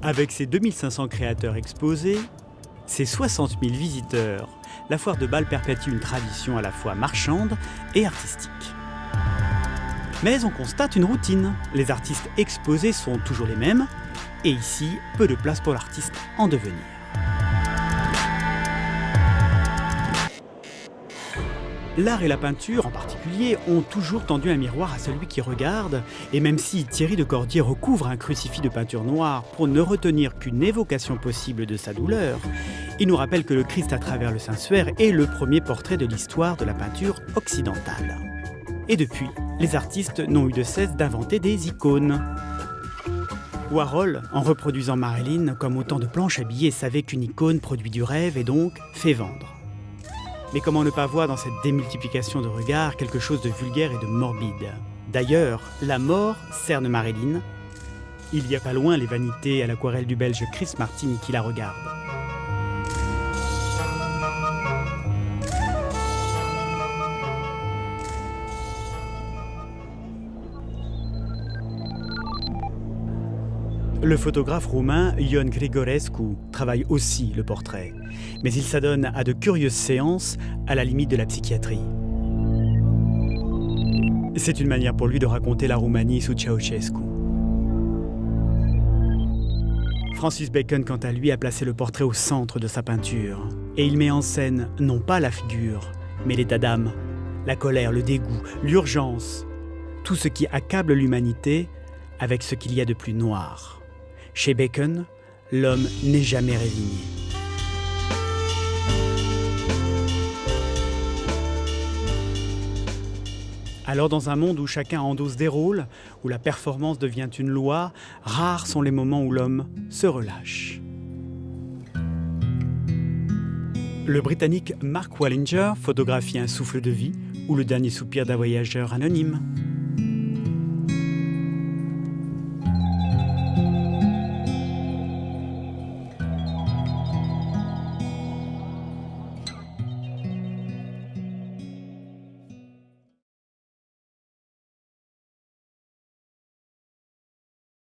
Avec ses 2500 créateurs exposés, ses 60 000 visiteurs, la foire de Bâle perpétue une tradition à la fois marchande et artistique. Mais on constate une routine. Les artistes exposés sont toujours les mêmes, et ici, peu de place pour l'artiste en devenir. L'art et la peinture, en particulier, ont toujours tendu un miroir à celui qui regarde, et même si Thierry de Cordier recouvre un crucifix de peinture noire pour ne retenir qu'une évocation possible de sa douleur, il nous rappelle que le Christ à travers le Saint-Suaire est le premier portrait de l'histoire de la peinture occidentale. Et depuis, les artistes n'ont eu de cesse d'inventer des icônes. Warhol, en reproduisant Marilyn comme autant de planches habillées, savait qu'une icône produit du rêve et donc fait vendre. Mais comment ne pas voir dans cette démultiplication de regards quelque chose de vulgaire et de morbide ? D'ailleurs, la mort cerne Marilyn. Il y a pas loin les vanités à l'aquarelle du Belge Chris Martin qui la regarde. Le photographe roumain Ion Grigorescu travaille aussi le portrait, mais il s'adonne à de curieuses séances à la limite de la psychiatrie. C'est une manière pour lui de raconter la Roumanie sous Ceausescu. Francis Bacon, quant à lui, a placé le portrait au centre de sa peinture. Et il met en scène non pas la figure, mais l'état d'âme, la colère, le dégoût, l'urgence, tout ce qui accable l'humanité avec ce qu'il y a de plus noir. Chez Bacon, l'homme n'est jamais résigné. Alors dans un monde où chacun endosse des rôles, où la performance devient une loi, rares sont les moments où l'homme se relâche. Le Britannique Mark Wallinger photographie Un souffle de vie ou Le dernier soupir d'un voyageur anonyme.